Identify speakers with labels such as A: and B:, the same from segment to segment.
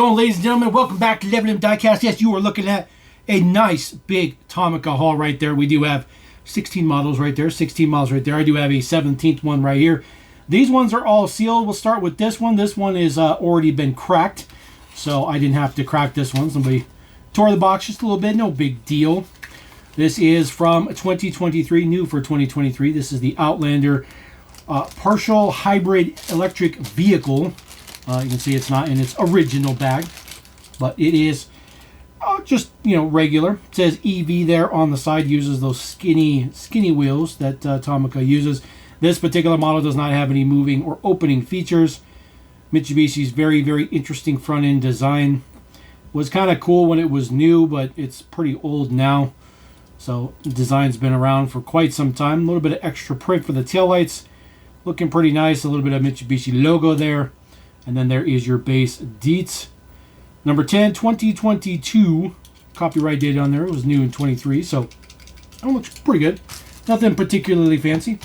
A: going, ladies and gentlemen? Welcome back to Lebanon Diecast. Yes, you are looking at a nice big Tomica haul right there. We do have 16 models right there, 16 models right there. I do have a 17th one right here. These ones are all sealed. We'll start with this one. This one is already been cracked, so I didn't have to crack this one. Somebody tore the box just a little bit, no big deal. This is from 2023, new for 2023. This is the Outlander partial hybrid electric vehicle. You can see it's not in its original bag, but it is just, you know, regular. It says EV there on the side, uses those skinny wheels that Tomica uses. This particular model does not have any moving or opening features. Mitsubishi's very, very interesting front end design. Was kind of cool when it was new, but it's pretty old now. So the design's been around for quite some time. A little bit of extra print for the taillights. Looking pretty nice. A little bit of Mitsubishi logo there. And then there is your base deets. Number 10, 2022. Copyright date on there. It was new in 23. So that looks pretty good. Nothing particularly fancy.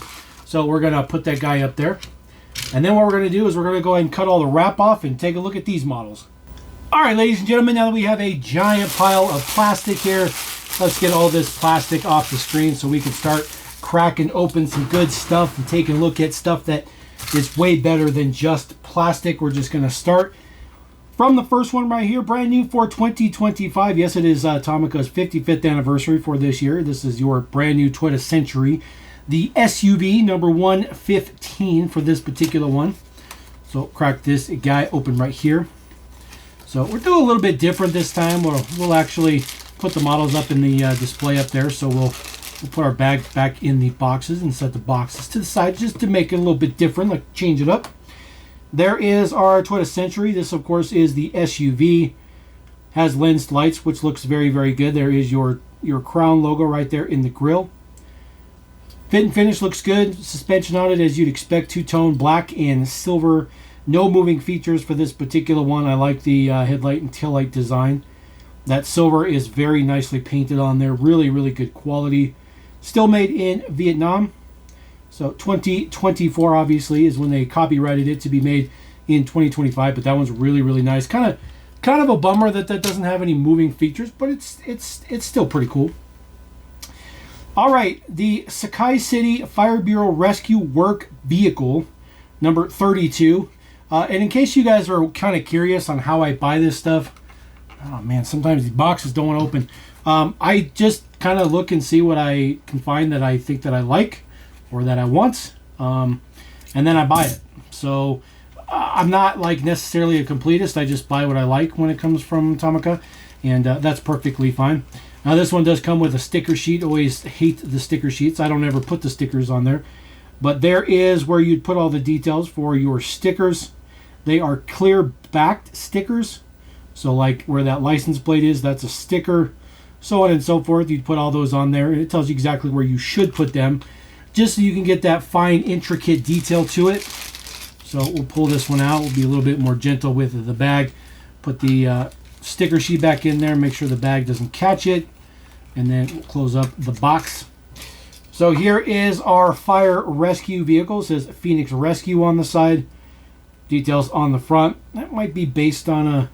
A: So we're going to put that guy up there. And then what we're going to do is we're going to go ahead and cut all the wrap off and take a look at these models. Alright, ladies and gentlemen, now that we have a giant pile of plastic here, let's get all this plastic off the screen so we can start cracking open some good stuff and taking a look at stuff that is way better than just plastic. We're just going to start from the first one right here, brand new for 2025. Yes, it is Tomica's 55th anniversary for this year. This is your brand new Toyota Century, the SUV number 115 for this particular one. So crack this guy open right here. So we're doing a little bit different this time. We'll actually put the models up in the display up there. So we'll put our bag back in the boxes and set the boxes to the side just to make it a little bit different, like change it up. There is our Toyota Century. This, of course, is the SUV. Has lensed lights, which looks very, very good. There is your Crown logo right there in the grille. Fit and finish looks good. Suspension on it, as you'd expect, two-tone black and silver. No moving features for this particular one. I like the headlight and taillight design. That silver is very nicely painted on there. Really, really good quality. Still made in Vietnam. So 2024 obviously is when they copyrighted it to be made in 2025. But that one's really, really nice. Kind of a bummer that doesn't have any moving features, but it's still pretty cool. All right, the Sakai City Fire Bureau Rescue Work Vehicle, number 32. And in case you guys are kind of curious on how I buy this stuff, oh man, sometimes these boxes don't want to open. I just kind of look and see what I can find that I think that I like or that I want, and then I buy it. So I'm not like necessarily a completist. I just buy what I like when it comes from Tomica, and that's perfectly fine. Now this one does come with a sticker sheet. Always hate the sticker sheets. I don't ever put the stickers on there. But there is where you'd put all the details for your stickers. They are clear backed stickers. So like where that license plate is, that's a sticker. So on and so forth. You'd put all those on there. And it tells you exactly where you should put them, just so you can get that fine, intricate detail to it. So we'll pull this one out. We'll be a little bit more gentle with the bag. Put the sticker sheet back in there. Make sure the bag doesn't catch it. And then we'll close up the box. So here is our fire rescue vehicle. It says Phoenix Rescue on the side. Details on the front. That might be based on a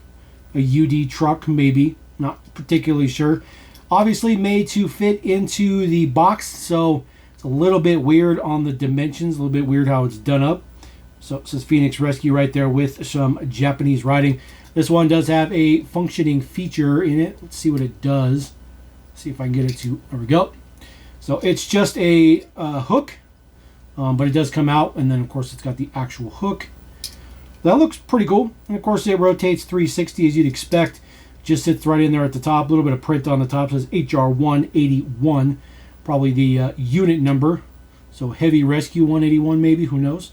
A: UD truck, maybe. Not particularly sure. Obviously made to fit into the box, so it's a little bit weird on the dimensions. A little bit weird how it's done up. So it says Phoenix Rescue right there with some Japanese writing. This one does have a functioning feature in it. Let's see what it does. See if I can get it to... There we go. So it's just a hook, but it does come out, and then of course it's got the actual hook. That looks pretty cool, and of course it rotates 360 as you'd expect. Just sits right in there at the top. A little bit of print on the top. It says HR181, probably the unit number. So heavy rescue 181 maybe, who knows.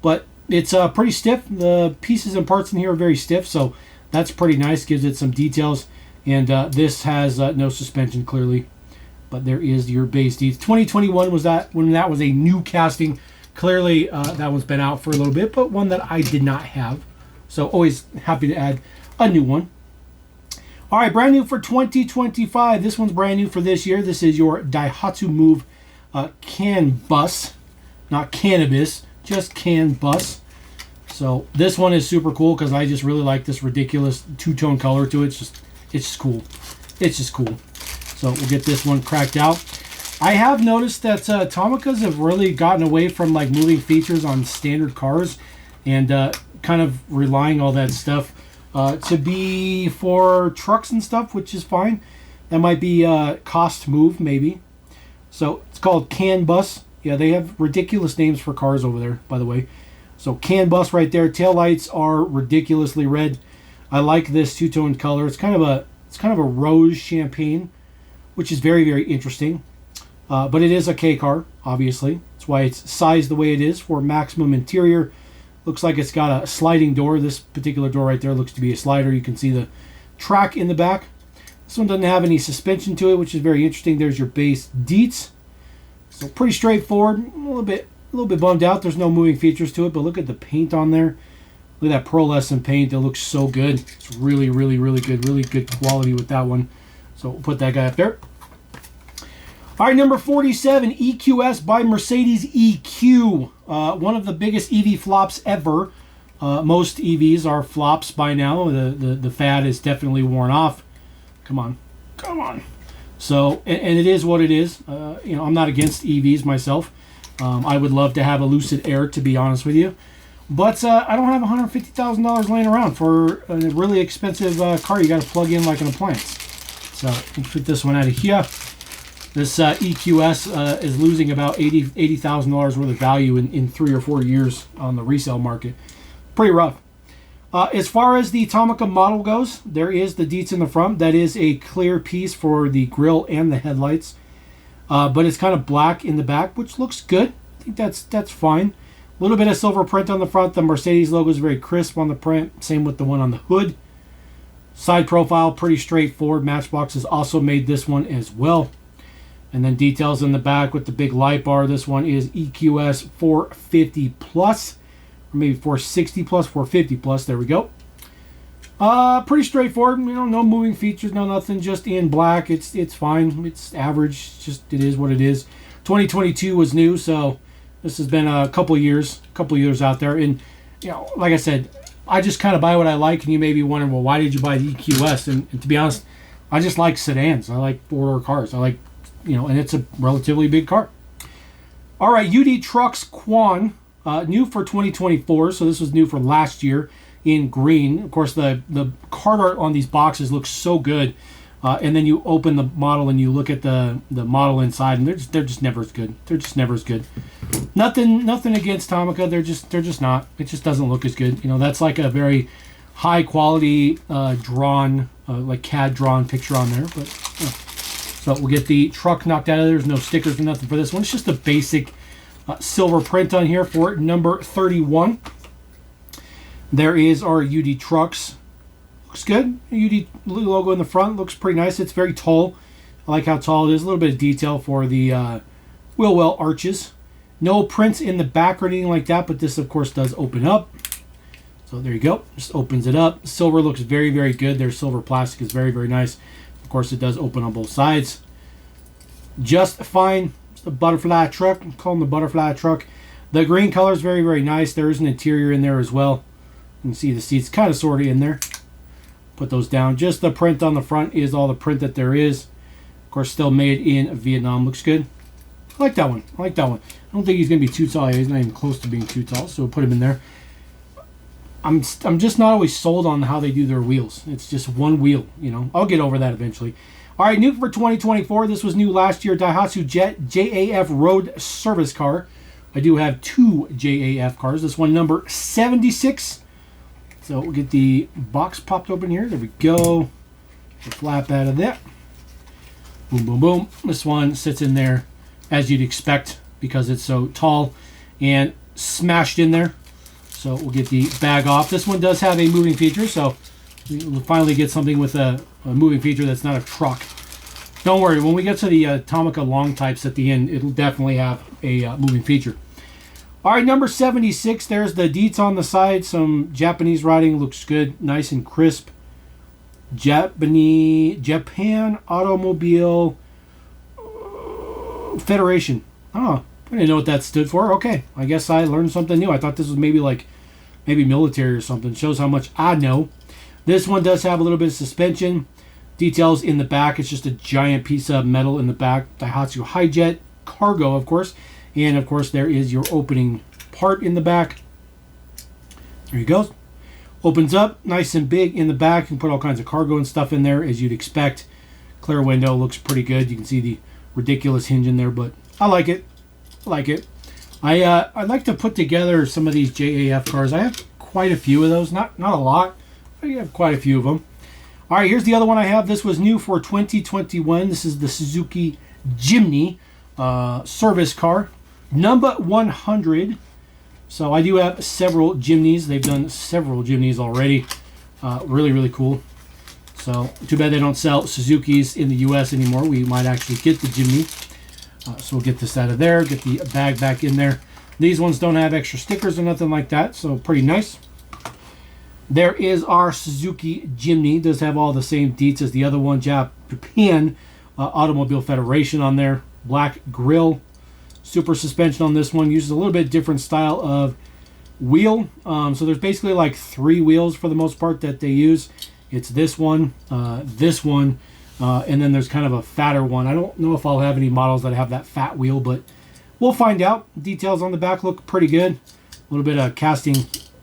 A: But it's pretty stiff. The pieces and parts in here are very stiff, so that's pretty nice. Gives it some details. And this has no suspension clearly. But there is your base deets. 2021 was that when that was a new casting. Clearly that one's been out for a little bit, but one that I did not have. So always happy to add a new one. All right, brand new for 2025. This one's brand new for this year. This is your Daihatsu Move CAN bus. Not cannabis, just CAN bus. So this one is super cool because I just really like this ridiculous two-tone color to it. It's just cool. It's just cool. So we'll get this one cracked out. I have noticed that Tomicas have really gotten away from like moving features on standard cars and kind of relying all that stuff to be for trucks and stuff, which is fine. That might be a cost move, maybe. So it's called CAN bus. Yeah, they have ridiculous names for cars over there, by the way. So CAN bus right there. Tail lights are ridiculously red. I like this two-tone color. It's kind of a rose champagne, which is very, very interesting. But it is a K car, obviously. That's why it's sized the way it is for maximum interior. Looks like it's got a sliding door. This particular door right there looks to be a slider. You can see the track in the back. This one doesn't have any suspension to it, which is very interesting. There's your base deets. So pretty straightforward. A little bit bummed out. There's no moving features to it, but look at the paint on there. Look at that pearlescent paint. It looks so good. It's really, really, really good. Really good quality with that one. So we'll put that guy up there. All right, number 47, EQS by Mercedes EQ. One of the biggest EV flops ever. Most EVs are flops by now. The fad is definitely worn off. Come on. Come on. So, and it is what it is. You know, I'm not against EVs myself. I would love to have a Lucid Air, to be honest with you. But I don't have $150,000 laying around for a really expensive car you got to plug in like an appliance. So, let's put this one out of here. This EQS is losing about $80,000 worth of value in 3 or 4 years on the resale market. Pretty rough. As far as the Tomica model goes, there is the deets in the front. That is a clear piece for the grille and the headlights. But it's kind of black in the back, which looks good. I think that's fine. A little bit of silver print on the front. The Mercedes logo is very crisp on the print. Same with the one on the hood. Side profile, pretty straightforward. Matchbox has also made this one as well. And then details in the back with the big light bar. This one is EQS 450 plus. Or maybe 460 plus, 450 plus. There we go. Pretty straightforward. You know, no moving features, no nothing. Just in black. It's fine. It's average. Just it is what it is. 2022 was new, so this has been a couple years out there. And you know, like I said, I just kind of buy what I like. And you may be wondering, well, why did you buy the EQS? And to be honest, I just like sedans. I like four-door cars. I like, you know, and it's a relatively big car. All right, Trucks Quan. New for 2024, so this was new for last year in green. Of course, the card art on these boxes looks so good. And then you open the model and you look at the model inside, and they're just never as good. They're just never as good. Nothing against Tomica. They're just not. It just doesn't look as good. You know, that's like a very high quality drawn, like CAD drawn picture on there. But so we'll get the truck knocked out of there. There's no stickers or nothing for this one. It's just a basic silver print on here for number 31. There is our UD Trucks. Looks good. UD logo in the front looks pretty nice. It's very tall. I like how tall it is. A little bit of detail for the wheel well arches. No prints in the back or anything like that, but this of course does open up. So there you go. Just opens it up. Silver looks very, very good. Their silver plastic is very, very nice. Of course, it does open on both sides. Just fine. The butterfly truck. I'm calling the butterfly truck. The green color is very, very nice. There is an interior in there as well. You can see the seats kind of sort of in there. Put those down. Just the print on the front is all the print that there is. Of course, still made in Vietnam. Looks good. I like that one. I like that one. I don't think he's going to be too tall. He's not even close to being too tall, so we'll put him in there. I'm just not always sold on how they do their wheels. It's just one wheel, you know. I'll get over that eventually. All right, new for 2024. This was new last year. Dashatu Jet JAF road service car. I do have 2 JAF cars. This one number 76. So we'll get the box popped open here. There we go. The flap out of there. Boom, boom, boom. This one sits in there as you'd expect because it's so tall and smashed in there. So we'll get the bag off. This one does have a moving feature, so we'll finally get something with a moving feature that's not a truck. Don't worry, when we get to the Tomica long types at the end, it'll definitely have a moving feature. All right, number 76, there's the deets on the side. Some Japanese writing, looks good, nice and crisp. Japan Automobile Federation. Oh, I didn't know what that stood for. Okay, I guess I learned something new. I thought this was maybe like maybe military or something. Shows how much I know. This one does have a little bit of suspension. Details in the back. It's just a giant piece of metal in the back. Daihatsu Jet cargo, of course. And, of course, there is your opening part in the back. There you go. Opens up nice and big in the back. You can put all kinds of cargo and stuff in there, as you'd expect. Clear window. Looks pretty good. You can see the ridiculous hinge in there, but I like it. I like it. I like to put together some of these JAF cars. I have quite a few of those. Not a lot. I have quite a few of them. All right, here's the other one I have. This was new for 2021. This is the Suzuki Jimny service car, number 100. So I do have several Jimnys. They've done several Jimnys already. Really, really cool. So too bad they don't sell Suzukis in the U.S. anymore. We might actually get the Jimny. So we'll get this out of there, get the bag back in there. These ones don't have extra stickers or nothing like that, so pretty nice. There is our Suzuki Jimny. Does have all the same deets as the other one. Japan Automobile Federation on there. Black grille. Super suspension on this one. Uses a little bit different style of wheel. So there's basically like 3 wheels for the most part that they use. It's this one, and then there's kind of a fatter one. I don't know if I'll have any models that have that fat wheel, but we'll find out. Details on the back look pretty good. A little bit of casting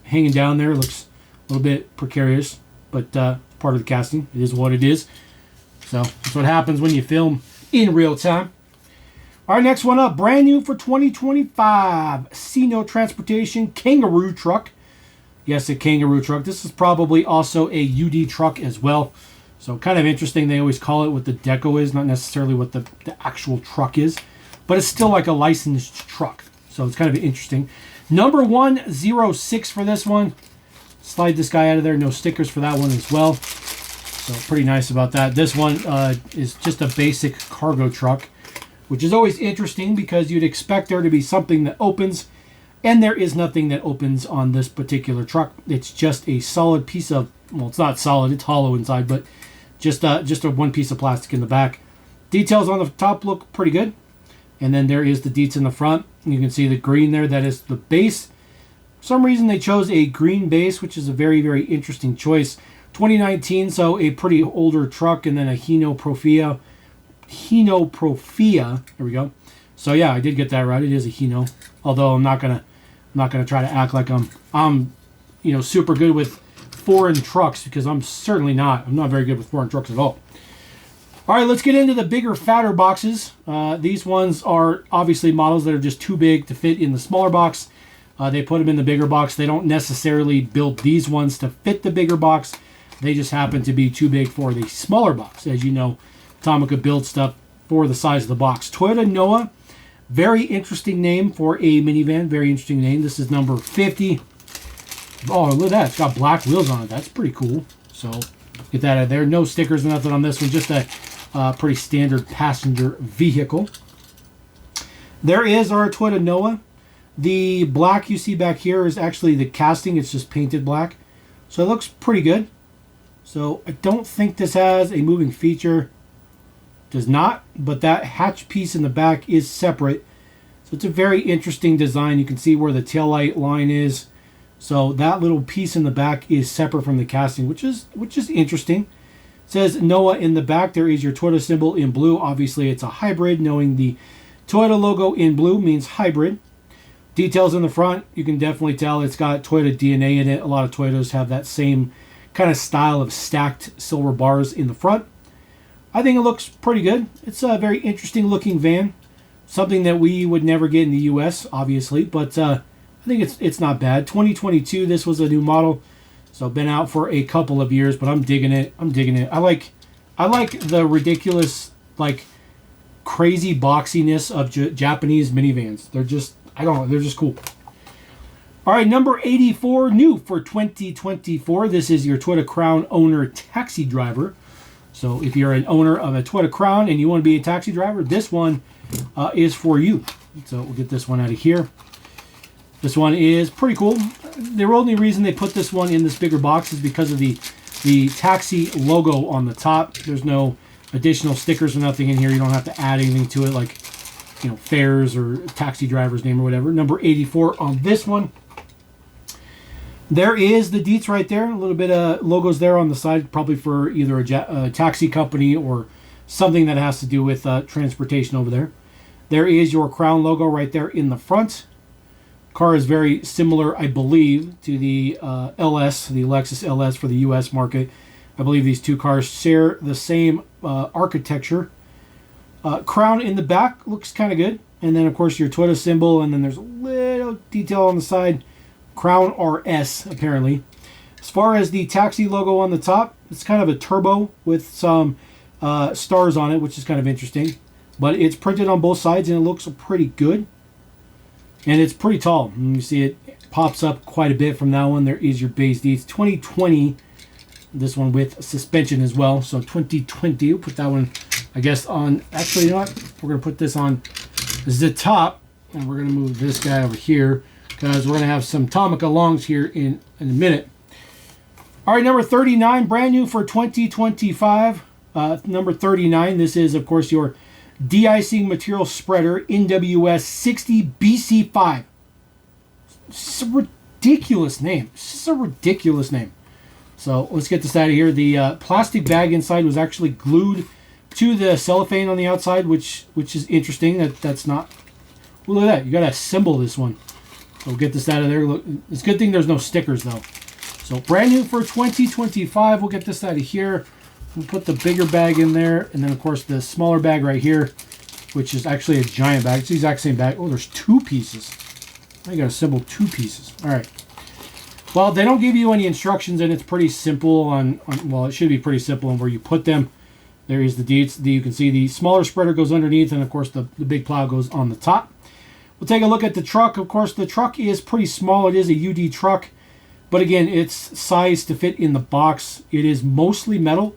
A: hanging down there. Looks a little bit precarious, but part of the casting. It is what it is. So that's what happens when you film in real time. All right, next one up. Brand new for 2025. Ceno Transportation Kangaroo truck. Yes, a Kangaroo truck. This is probably also a UD truck as well. So kind of interesting. They always call it what the deco is, not necessarily what the actual truck is. But it's still like a licensed truck. So it's kind of interesting. Number 106 for this one. Slide this guy out of there. No stickers for that one as well. So pretty nice about that. This one is just a basic cargo truck, which is always interesting because you'd expect there to be something that opens. And there is nothing that opens on this particular truck. It's just a solid piece of, well, it's not solid. It's hollow inside, but just a one piece of plastic in the back. Details on the top look pretty good. And then there is the deets in the front. You can see the green there. That is the base. For some reason they chose a green base, which is a very, very interesting choice. 2019, so a pretty older truck, and then a Hino Profia. There we go. So yeah, I did get that right. It is a Hino. Although I'm not gonna try to act like I'm super good with foreign trucks, because I'm certainly not. I'm not very good with foreign trucks at all. All right, let's get into the bigger, fatter boxes. These ones are obviously models that are just too big to fit in the smaller box. They put them in the bigger box. They don't necessarily build these ones to fit the bigger box. They just happen to be too big for the smaller box. As you know, Tomica builds stuff for the size of the box. Toyota Noah, very interesting name for a minivan. Very interesting name. This is number 50. Oh, look at that. It's got black wheels on it. That's pretty cool. So get that out of there. No stickers or nothing on this one. Just a pretty standard passenger vehicle. There is our Toyota Noah. The black you see back here is actually the casting. It's just painted black. So it looks pretty good. So I don't think this has a moving feature. Does not, but that hatch piece in the back is separate. So it's a very interesting design. You can see where the taillight line is. So that little piece in the back is separate from the casting, which is interesting. It says Noah in the back. There is your Toyota symbol in blue. Obviously it's a hybrid. Knowing the Toyota logo in blue means hybrid. Details in the front, you can definitely tell it's got Toyota DNA in it. A lot of Toyotas have that same kind of style of stacked silver bars in the front. I think it looks pretty good. It's a very interesting looking van. Something that we would never get in the US, obviously, but I think it's not bad. 2022, this was a new model. So been out for a couple of years, but I'm digging it. I like the ridiculous, like, crazy boxiness of Japanese minivans. They're just, I don't know, they're just cool. All right, number 84, new for 2024. This is your Toyota Crown owner taxi driver. So if you're an owner of a Toyota Crown and you want to be a taxi driver, this one is for you. So we'll get this one out of here. This one is pretty cool. The only reason they put this one in this bigger box is because of the taxi logo on the top. There's no additional stickers or nothing in here. You don't have to add anything to it, like, fares or taxi driver's name or whatever. Number 84 on this one. There is the deets right there. A little bit of logos there on the side, probably for either a taxi company or something that has to do with transportation over there. There is your Crown logo right there in the front. Car is very similar, I believe, to the LS, the Lexus LS for the U.S. market. I believe these two cars share the same architecture. Crown in the back looks kind of good. And then, of course, your Toyota symbol. And then there's a little detail on the side. Crown RS, apparently. As far as the taxi logo on the top, it's kind of a turbo with some stars on it, which is kind of interesting. But it's printed on both sides, and it looks pretty good. And it's pretty tall. And you see it pops up quite a bit from that one. There is your base deets. 2020, this one with suspension as well. So 2020, we'll put that one, I guess, on. Actually, you know what? We're going to put this on the top, and we're going to move this guy over here because we're going to have some Tomica longs here in a minute. All right, number 39, brand new for 2025. Number 39, this is, of course, your de-icing material spreader NWS 60 BC5. It's a ridiculous name. It's just a ridiculous name. So let's get this out of here. The plastic bag inside was actually glued to the cellophane on the outside, which is interesting. That's not. Well, look at that. You got to assemble this one. So we'll get this out of there. Look, it's a good thing there's no stickers though. So brand new for 2025. We'll get this out of here. We'll put the bigger bag in there, and then of course the smaller bag right here, which is actually a giant bag. It's the exact same bag. Oh, there's two pieces. I got to assemble two pieces. All right. Well, they don't give you any instructions, and it's pretty simple on well, it should be pretty simple on where you put them. There is the deets. You can see the smaller spreader goes underneath, and of course the big plow goes on the top. We'll take a look at the truck. Of course, the truck is pretty small. It is a UD truck, but again, it's sized to fit in the box. It is mostly metal.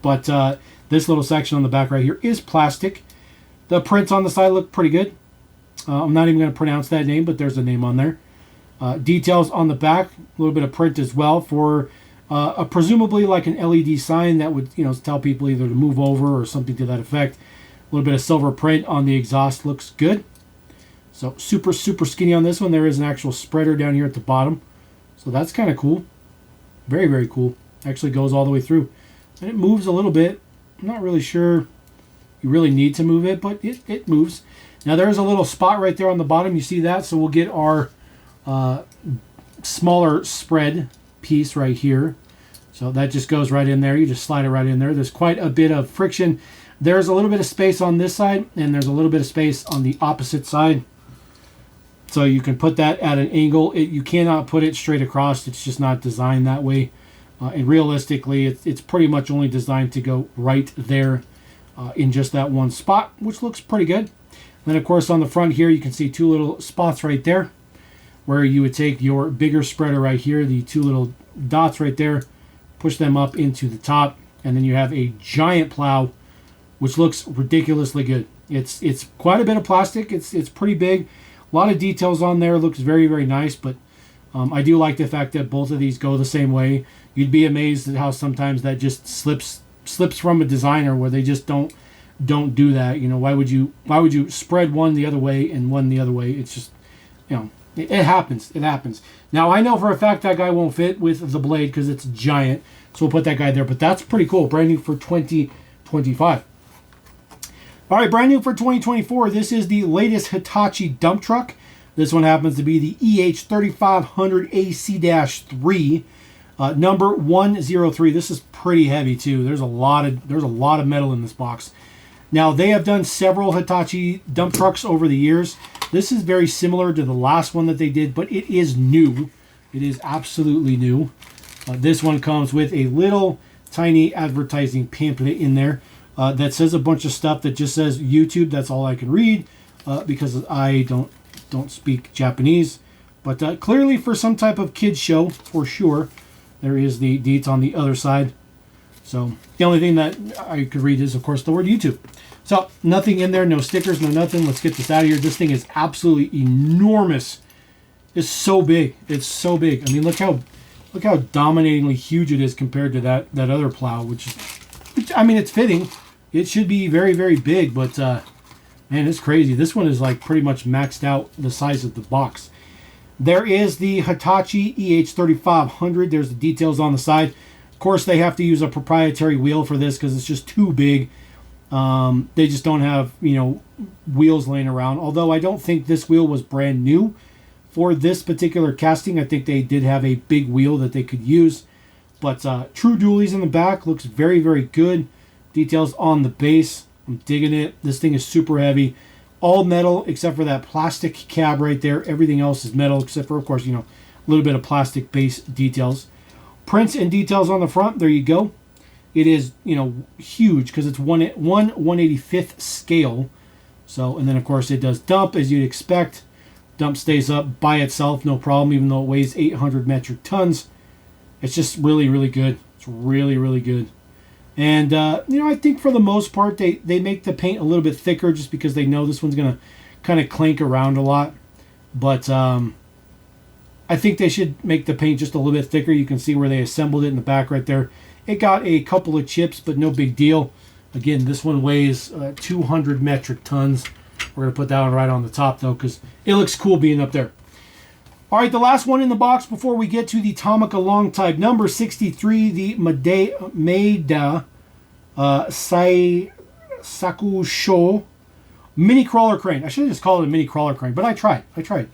A: But this little section on the back right here is plastic. The prints on the side look pretty good. I'm not even going to pronounce that name, but there's a name on there. Details on the back, a little bit of print as well for presumably like an LED sign that would, tell people either to move over or something to that effect. A little bit of silver print on the exhaust looks good. So super, super skinny on this one. There is an actual spreader down here at the bottom. So that's kind of cool. Very, very cool. Actually goes all the way through. And it moves a little bit. I'm not really sure you really need to move it, but it moves. Now there's a little spot right there on the bottom. You see that? So we'll get our smaller spread piece right here. So that just goes right in there. You just slide it right in there. There's quite a bit of friction. There's a little bit of space on this side, and there's a little bit of space on the opposite side. So you can put that at an angle. You cannot put it straight across. It's just not designed that way. And realistically, it's pretty much only designed to go right there in just that one spot, which looks pretty good. Then, of course, on the front here, you can see two little spots right there where you would take your bigger spreader right here, the two little dots right there, push them up into the top, and then you have a giant plow, which looks ridiculously good. It's quite a bit of plastic. It's pretty big. A lot of details on there. Looks very, very nice, but I do like the fact that both of these go the same way. You'd be amazed at how sometimes that just slips from a designer where they just don't do that. Why would you spread one the other way and one the other way? It's just, it happens. It happens. Now I know for a fact that guy won't fit with the blade because it's giant, so we'll put that guy there. But that's pretty cool. Brand new for 2025. All right, brand new for 2024. This is the latest Hitachi dump truck. This one happens to be the EH3500 AC-3. Number 103. This is pretty heavy too. There's a lot of metal in this box. Now they have done several Hitachi dump trucks over the years. This is very similar to the last one that they did, but it is new. It is absolutely new. This one comes with a little tiny advertising pamphlet in there that says a bunch of stuff that just says YouTube. That's all I can read because I don't speak Japanese. But clearly for some type of kids show for sure. There is the deets on the other side. So the only thing that I could read is, of course, the word YouTube. So nothing in there, no stickers, no nothing. Let's get this out of here. This thing is absolutely enormous. It's so big. It's so big. I mean, look how dominatingly huge it is compared to that other plow, which I mean, it's fitting. It should be very, very big, but man, it's crazy. This one is like pretty much maxed out the size of the box. There is the Hitachi EH3500. There's the details on the side. Of course, they have to use a proprietary wheel for this because it's just too big. They just don't have, wheels laying around. Although I don't think this wheel was brand new for this particular casting. I think they did have a big wheel that they could use. But true dualies in the back. Looks very, very good. Details on the base. I'm digging it. This thing is super heavy. All metal except for that plastic cab right there. Everything else is metal except for, of course, a little bit of plastic base details. Prints and details on the front. There you go. It is, huge because it's 1/185th scale. So, and then, of course, it does dump as you'd expect. Dump stays up by itself, no problem, even though it weighs 800 metric tons. It's just really, really good. It's really, really good. And, I think for the most part, they make the paint a little bit thicker just because they know this one's going to kind of clank around a lot. But I think they should make the paint just a little bit thicker. You can see where they assembled it in the back right there. It got a couple of chips, but no big deal. Again, this one weighs 200 metric tons. We're going to put that one right on the top, though, because it looks cool being up there. All right, the last one in the box before we get to the Tomica long type. Number 63, the Maeda Sakusho mini crawler crane. I should have just called it a mini crawler crane, but I tried.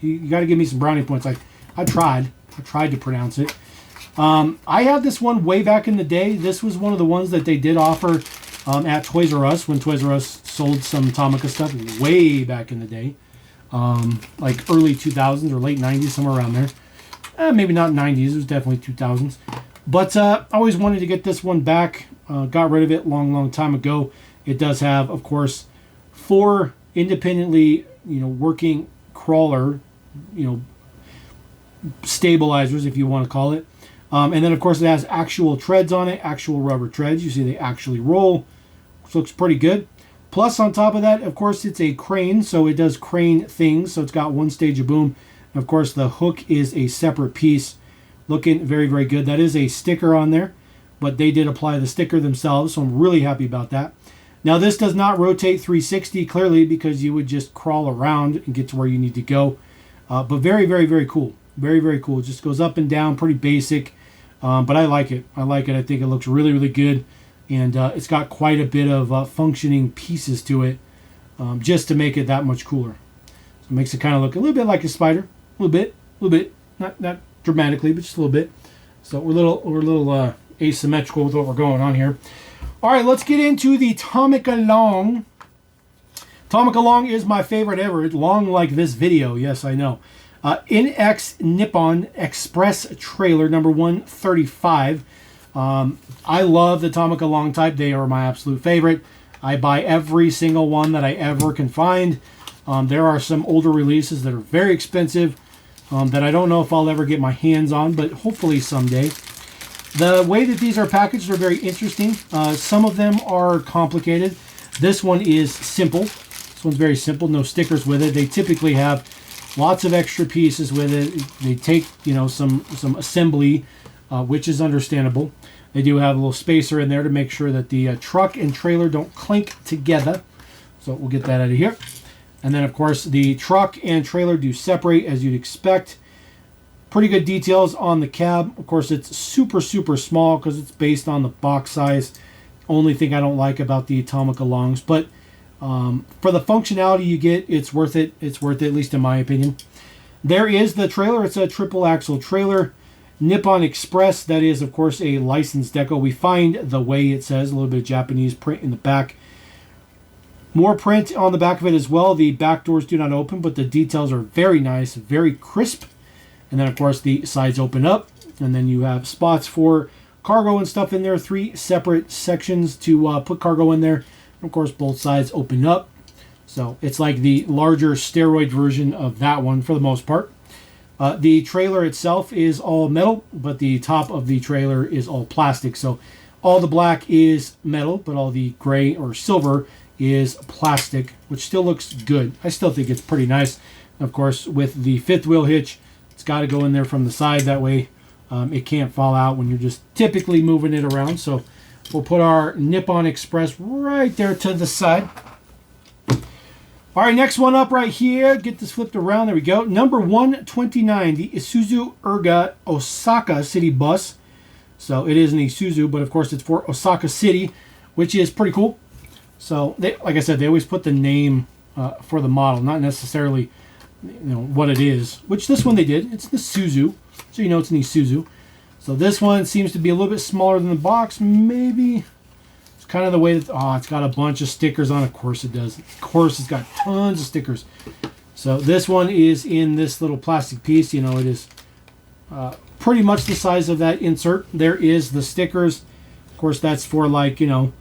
A: You got to give me some brownie points. I tried to pronounce it. I had this one way back in the day. This was one of the ones that they did offer at Toys R Us when Toys R Us sold some Tomica stuff way back in the day. Like early 2000s or late 90s, somewhere around there. Maybe not 90s, it was definitely 2000s. But I always wanted to get this one back. Got rid of it long time ago. It does have, of course, 4 independently, working crawler, stabilizers, if you want to call it. And then, of course, it has actual treads on it, actual rubber treads. You see they actually roll, which looks pretty good. Plus, on top of that, of course, it's a crane, so it does crane things. So it's got one stage of boom. And of course, the hook is a separate piece. Looking very, very good. That is a sticker on there, but they did apply the sticker themselves, so I'm really happy about that. Now, this does not rotate 360, clearly, because you would just crawl around and get to where you need to go. But very, very, very cool. Very, very cool. It just goes up and down, pretty basic. But I like it. I think it looks really, really good. And it's got quite a bit of functioning pieces to it just to make it that much cooler. So it makes it kind of look a little bit like a spider. A little bit. Not dramatically, but just a little bit. So we're a little asymmetrical with what we're going on here. All right, let's get into the Tomica Long. Tomica Long is my favorite ever. It's long like this video. Yes, I know. NX Nippon Express trailer number 135. I love the Tomica long type. They are my absolute favorite. I buy every single one that I ever can find. There are some older releases that are very expensive that I don't know if I'll ever get my hands on, but hopefully someday. The way that these are packaged are very interesting. Some of them are complicated. This one is simple. This one's very simple. No stickers with it. They typically have lots of extra pieces with it. They take, some assembly, which is understandable. They do have a little spacer in there to make sure that the truck and trailer don't clink together. So we'll get that out of here. And then, of course, the truck and trailer do separate, as you'd expect. Pretty good details on the cab. Of course, it's super, super small because it's based on the box size. Only thing I don't like about the Tomica Longs. But for the functionality you get, it's worth it. It's worth it, at least in my opinion. There is the trailer. It's a triple axle trailer. Nippon Express, that is, of course, a licensed deco. We find the way it says, a little bit of Japanese print in the back. More print on the back of it as well. The back doors do not open, but the details are very nice, very crisp. And then, of course, the sides open up. And then you have spots for cargo and stuff in there. 3 separate sections to put cargo in there. And of course, both sides open up. So it's like the larger steroid version of that one for the most part. The trailer itself is all metal, but the top of the trailer is all plastic. So all the black is metal, but all the gray or silver is plastic, which still looks good. I still think it's pretty nice. Of course, with the 5th wheel hitch, it's got to go in there from the side. That way it can't fall out when you're just typically moving it around. So we'll put our Nippon Express right there to the side. All right, next one up right here. Get this flipped around. There we go. Number 129, the Isuzu Erga Osaka City Bus. So it is an Isuzu, but of course it's for Osaka City, which is pretty cool. So they, like I said, they always put the name for the model, not necessarily what it is. Which this one they did. It's the Isuzu, so you know it's an Isuzu. So this one seems to be a little bit smaller than the box, maybe. Kind of the way that, oh, it's got a bunch of stickers on. Of course it does. Of course it's got tons of stickers. So this one is in this little plastic piece. You know, it is pretty much the size of that insert. There is the stickers. Of course, that's for, like, you know,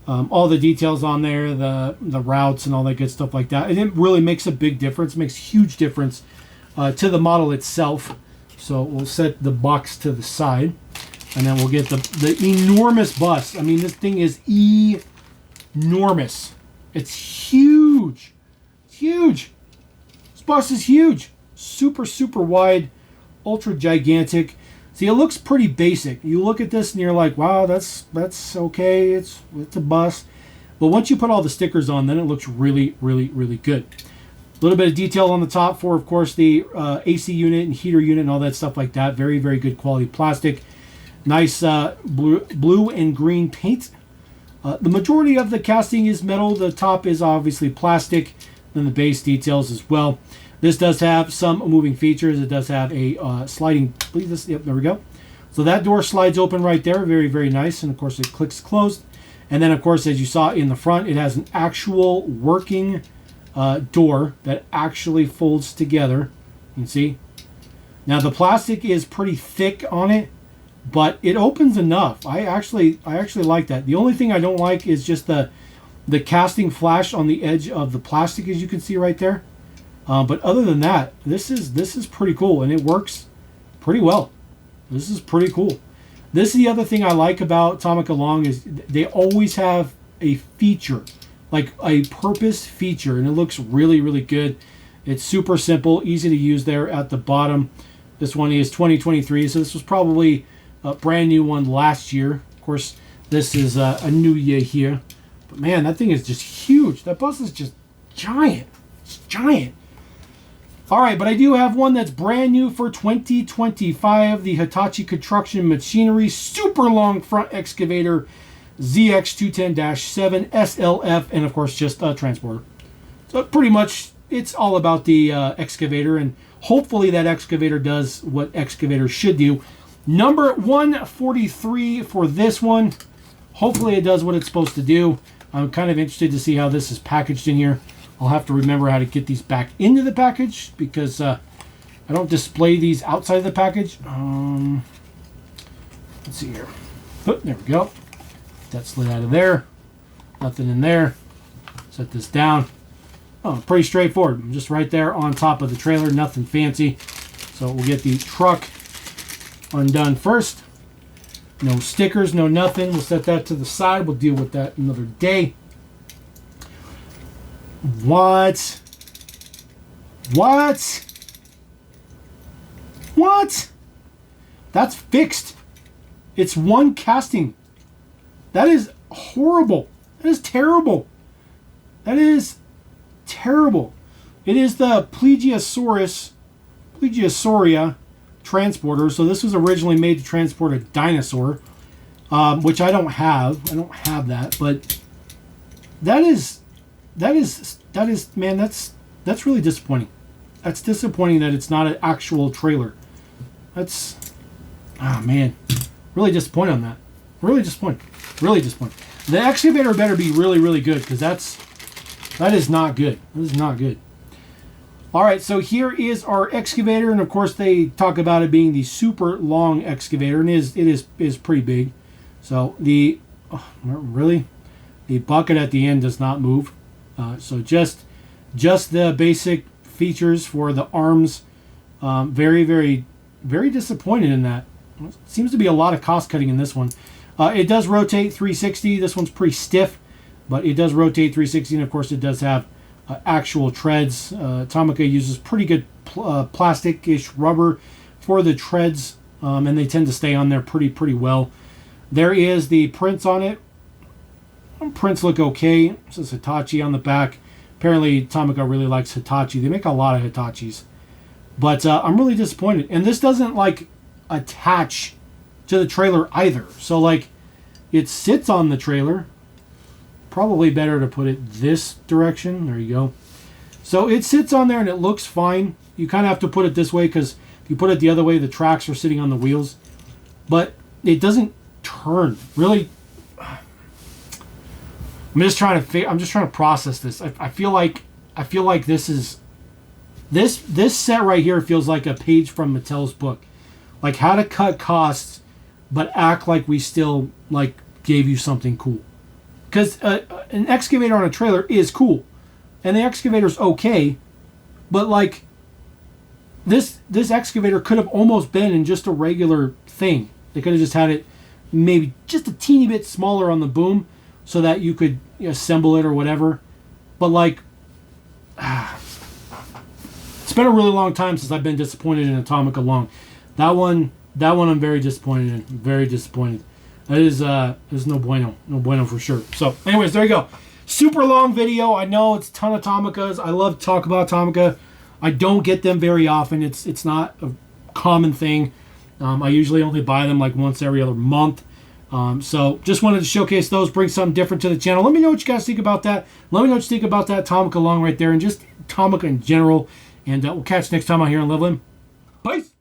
A: all the details on there, the routes and all that good stuff like that. And it really makes a big difference. It makes a huge difference to the model itself. So we'll set the box to the side. And then we'll get the enormous bus. I mean, this thing is enormous. It's huge. It's huge. This bus is huge. Super, super wide. Ultra gigantic. See, it looks pretty basic. You look at this and you're like, wow, that's okay. It's a bus. But once you put all the stickers on, then it looks really, really, really good. A little bit of detail on the top for, of course, the AC unit and heater unit and all that stuff like that. Very, very good quality plastic. Nice blue and green paint. The majority of the casting is metal. The top is obviously plastic. Then the base details as well. This does have some moving features. It does have a sliding. Yep, there we go. So that door slides open right there. Very, very nice. And of course, it clicks closed. And then, of course, as you saw in the front, it has an actual working door that actually folds together. You can see. Now the plastic is pretty thick on it, but it opens enough. I actually like that. The only thing I don't like is just the casting flash on the edge of the plastic, as you can see right there. But other than that, this is pretty cool, and it works pretty well. This is pretty cool. This is the other thing I like about Tomica Long is they always have a feature, like a purpose feature, and it looks really, really good. It's super simple, easy to use there at the bottom. This one is 2023, so this was probably a brand new one last year. Of course, this is a new year here. But man, that thing is just huge. That bus is just giant. It's giant. All right, but I do have one that's brand new for 2025. The Hitachi Construction Machinery Super Long Front Excavator ZX210-7 SLF. And of course, just a transporter. So pretty much, it's all about the excavator. And hopefully that excavator does what excavators should do. Number 143 for this one. Hopefully it does what it's supposed to do. I'm kind of interested to see how this is packaged in here. I'll have to remember how to get these back into the package because I don't display these outside of the package. Let's see here. Oh, there we go. That slid out of there. Nothing in there. Set this down. Oh, pretty straightforward. Just right there on top of the trailer. Nothing fancy. So we'll get the truck undone first. No stickers, no nothing. We'll set that to the side. We'll deal with that another day. What? That's fixed. It's one casting. That is horrible. That is terrible. That is terrible. It is the Plegiosaurus transporter. So this was originally made to transport a dinosaur, which I don't have. I don't have that, but that is man, that's really disappointing. That's disappointing that it's not an actual trailer. That's, man, really disappointed on that. Really disappointed. Really disappointed. The excavator better be really, really good because that is not good. That is not good. All right, so here is our excavator, and of course they talk about it being the super long excavator, and it is pretty big. So the bucket at the end does not move. So just the basic features for the arms. Very, very, very disappointed in that. Seems to be a lot of cost cutting in this one. It does rotate 360. This one's pretty stiff, but it does rotate 360, and of course it does have actual treads. Tomica uses pretty good plastic-ish rubber for the treads, and they tend to stay on there pretty well. There is the prints on it. Prints look okay. It says Hitachi on the back. Apparently, Tomica really likes Hitachi. They make a lot of Hitachis. But I'm really disappointed. And this doesn't, like, attach to the trailer either. So, like, it sits on the trailer. Probably better to put it this direction. There you go. So it sits on there and it looks fine. You kind of have to put it this way because if you put it the other way, the tracks are sitting on the wheels. But it doesn't turn. Really, I'm just trying to process this. I feel like this is this set right here feels like a page from Mattel's book, like how to cut costs, but act like we still like gave you something cool. Because an excavator on a trailer is cool, and the excavator's okay, but like this excavator could have almost been in just a regular thing. They could have just had it maybe just a teeny bit smaller on the boom so that you could assemble it or whatever. But like, it's been a really long time since I've been disappointed in a Tomica long. That one I'm very disappointed in. Very disappointed. That is no bueno for sure. So anyways, there you go. Super long video. I know it's a ton of Tomicas. I love to talk about Tomica. I don't get them very often. It's not a common thing. I usually only buy them like once every other month. So just wanted to showcase those, bring something different to the channel. Let me know what you guys think about that. Let me know what you think about that Tomica long right there and just Tomica in general. And we'll catch you next time out here on Level M. Peace.